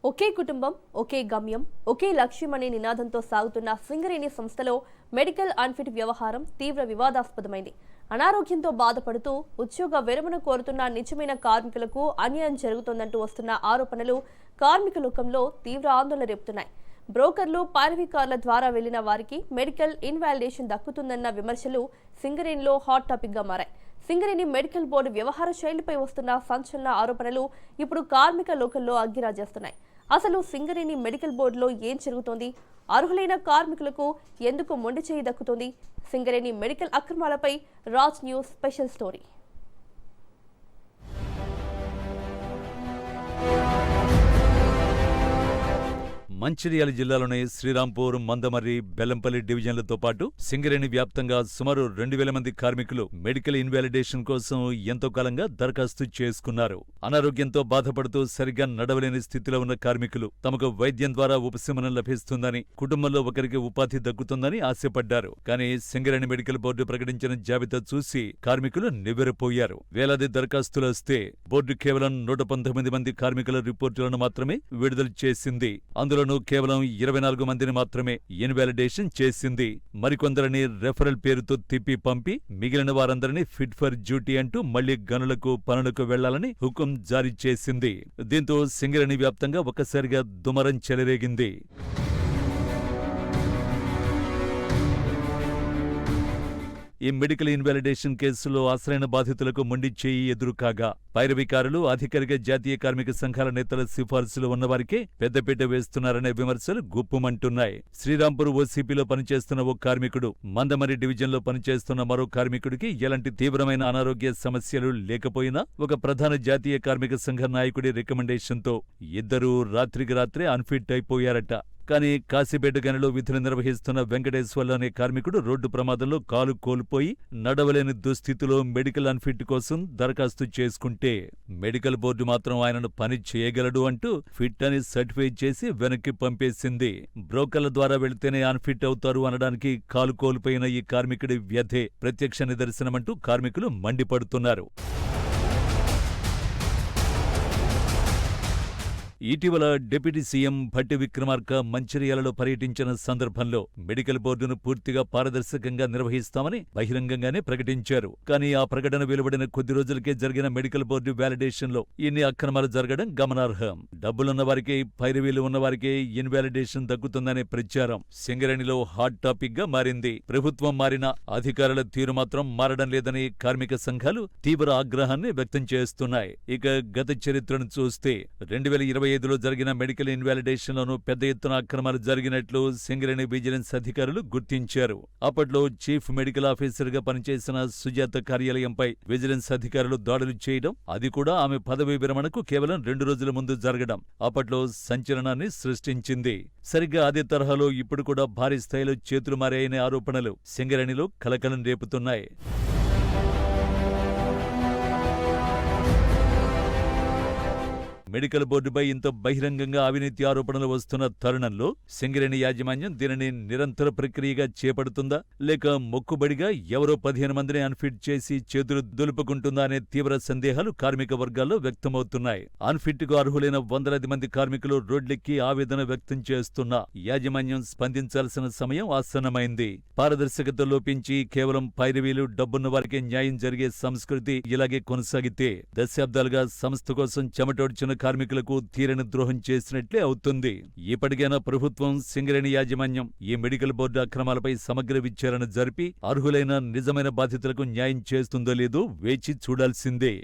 ఒకే కుటుంబం ఒకే గమ్యం ఒకే లక్ష్యం అనే నినాదంతో సాగుతున్న సింగరేణి సంస్థలో మెడికల్ అన్ఫిట్ వ్యవహారం తీవ్ర వివాదాస్పదమైంది. అనారోగ్యంతో బాధపడుతూ ఉద్యోగ విరమణ కోరుతున్న నిజమైన కార్మికులకు అన్యాయం జరుగుతోందంటూ వస్తున్న ఆరోపణలు కార్మిక లోకంలో తీవ్ర ఆందోళన రేపుతున్నాయి. బ్రోకర్లు పారవీకారుల ద్వారా వెళ్లిన వారికి మెడికల్ ఇన్వాలిడేషన్ దక్కుతుందన్న విమర్శలు సింగరేణిలో హాట్ టాపిక్ గా మారాయి. సింగరేణి మెడికల్ బోర్డు వ్యవహార శైలిపై వస్తున్న సంచలన ఆరోపణలు ఇప్పుడు కార్మిక లోకంలో అగ్గిరాజేస్తున్నాయి. అసలు సింగరేణి మెడికల్ బోర్డులో ఏం జరుగుతోంది? అర్హులైన కార్మికులకు ఎందుకు మొండి చేయి దక్కుతోంది? సింగరేణి మెడికల్ అక్రమాలపై Raj news special story. Mancherial జిల్లాలోని శ్రీరాంపూర్, మందమర్రి, బెల్లంపల్లి డివిజన్లతో పాటు సింగరేణి వ్యాప్తంగా సుమారు 2000 మంది కార్మికులు మెడికల్ ఇన్వాలిడేషన్ కోసం ఎంతో కాలంగా దరఖాస్తు చేసుకున్నారు. అనారోగ్యంతో బాధపడుతూ సరిగ్గా నడవలేని స్థితిలో ఉన్న కార్మికులు తమకు వైద్యం ద్వారా ఉపశమనం లభిస్తుందని, కుటుంబంలో ఒకరికి ఉపాధి దక్కుతుందని ఆశపడ్డారు. కానీ సింగరేణి మెడికల్ బోర్డు ప్రకటించిన జాబితా చూసి కార్మికులు నివ్వెరపోయారు. వేలాది దరఖాస్తులు వస్తే బోర్డు కేవలం 119 మంది కార్మికుల రిపోర్టులను మాత్రమే విడుదల చేసింది. అందులో కేవలం 24 మందిని మాత్రమే ఇన్వాలిడేషన్ చేసింది. మరికొందరిని రెఫరల్ పేరుతో తిప్పి పంపి మిగిలిన వారందరినీ ఫిట్ ఫర్ డ్యూటీ అంటూ మళ్లీ గనులకు పనులకు వెళ్లాలని హుకుం జారీ చేసింది. దీంతో సింగరేణి వ్యాప్తంగా ఒక్కసారిగా దుమరం చెలరేగింది. ఈ మెడికల్ ఇన్వాలిడేషన్ కేసులో అసలైన బాధితులకు మొండి చేయి ఎదురుకాగా పైరవీకారులు అధికారిక జాతీయ కార్మిక సంఘాల నేతల సిఫార్సులు ఉన్నవారికే పెద్దపీట వేస్తున్నారనే విమర్శలు గుప్పుమంటున్నాయి. శ్రీరాంపూర్ ఓసీపీలో పనిచేస్తున్న ఓ కార్మికుడు, మందమరి డివిజన్లో పనిచేస్తున్న మరో కార్మికుడికి ఎలాంటి తీవ్రమైన అనారోగ్య సమస్యలు లేకపోయినా ఒక ప్రధాన జాతీయ కార్మిక సంఘ నాయకుడి రికమెండేషన్తో ఇద్దరూ రాత్రికి రాత్రే అన్ఫిట్ అయిపోయారట. కానీ కాశీపేట గనిలో విధులు నిర్వహిస్తున్న వెంకటేశ్వర్లు అనే కార్మికుడు రోడ్డు ప్రమాదంలో కాలు కోల్పోయి నడవలేని దుస్థితిలో మెడికల్ అన్ఫిట్ కోసం దరఖాస్తు చేసుకుంటే మెడికల్ బోర్డు మాత్రం ఆయనను పని చేయగలడు అంటూ ఫిట్ అని సర్టిఫై చేసి వెనక్కి పంపేసింది. బ్రోకర్ల ద్వారా వెళితేనే అన్ఫిట్ అవుతారు అనడానికి కాలు కోల్పోయిన ఈ కార్మికుడి వ్యధే ప్రత్యక్ష నిదర్శనమంటూ కార్మికులు మండిపడుతున్నారు. ఇటీవల డిప్యూటీ సీఎం భట్టి విక్రమార్క మంచిర్యాలలో పర్యటించిన సందర్భంలో మెడికల్ బోర్డును పూర్తిగా పారదర్శకంగా నిర్వహిస్తామని బహిరంగంగానే ప్రకటించారు. కానీ ఆ ప్రకటన వెలువడిన కొద్ది రోజులకే జరిగిన మెడికల్ బోర్డు వ్యాలిడేషన్లో ఇన్ని అక్రమాలు జరగడం గమనార్హం. డబ్బులున్న వారికి, పైరవీలు ఉన్నవారికే ఇన్వాలిడేషన్ దక్కుతుందనే ప్రచారం సింగరేణిలో హాట్ టాపిక్ గా మారింది. ప్రభుత్వం మారినా అధికారుల తీరు మాత్రం మారడం లేదని కార్మిక సంఘాలు తీవ్ర ఆగ్రహాన్ని వ్యక్తం చేస్తున్నాయి. ఇక గత చరిత్రను చూస్తే 2025లో జరిగిన మెడికల్ ఇన్వాలిడేషన్లోనూ పెద్ద ఎత్తున అక్రమాలు జరిగినట్లు సింగరేణి విజిలెన్స్ అధికారులు గుర్తించారు. అప్పట్లో చీఫ్ మెడికల్ ఆఫీసర్ గా పనిచేసిన సుజాత కార్యాలయంపై విజిలెన్స్ అధికారులు దాడులు చేయడం, అది కూడా ఆమె పదవీ విరమణకు కేవలం 2 రోజుల ముందు జరగడం అప్పట్లో సంచలనాన్ని సృష్టించింది. సరిగ్గా అదే తరహాలో ఇప్పుడు కూడా భారీ స్థాయిలో చేతులు మారాయనే ఆరోపణలు సింగరేణిలో కలకలం రేపుతున్నాయి. మెడికల్ బోర్డుపై ఇంత బహిరంగంగా అవినీతి ఆరోపణలు వస్తున్న తరుణంలో సింగరేణి యాజమాన్యం దీనిని నిరంతర ప్రక్రియగా చేపడుతుందా, లేక మొక్కుబడిగా ఎవరో 15 మందిని అన్ఫిట్ చేసి చేతులు దులుపుకుంటుందా అనే తీవ్ర సందేహాలు కార్మిక వర్గాల్లో వ్యక్తమవుతున్నాయి. అన్ఫిట్ కు అర్హులైన వందలాది మంది కార్మికులు రోడ్లెక్కి ఆవేదన వ్యక్తం చేస్తున్నా యాజమాన్యం స్పందించాల్సిన సమయం ఆసన్నమైంది. పారదర్శకత లోపించి కేవలం పైరవీలు, డబ్బున్న వారికే న్యాయం జరిగే సంస్కృతి ఇలాగే కొనసాగితే దశాబ్దాలుగా సంస్థ కోసం చెమటోడ్చిన కార్మికులకు తీరని ద్రోహం చేసినట్లే అవుతుంది. ఇప్పటికైనా ప్రభుత్వం, సింగరేణి యాజమాన్యం ఈ మెడికల్ బోర్డు అక్రమాలపై సమగ్ర విచారణ జరిపి అర్హులైన నిజమైన బాధితులకు న్యాయం చేస్తుందో లేదో వేచి చూడాల్సిందే.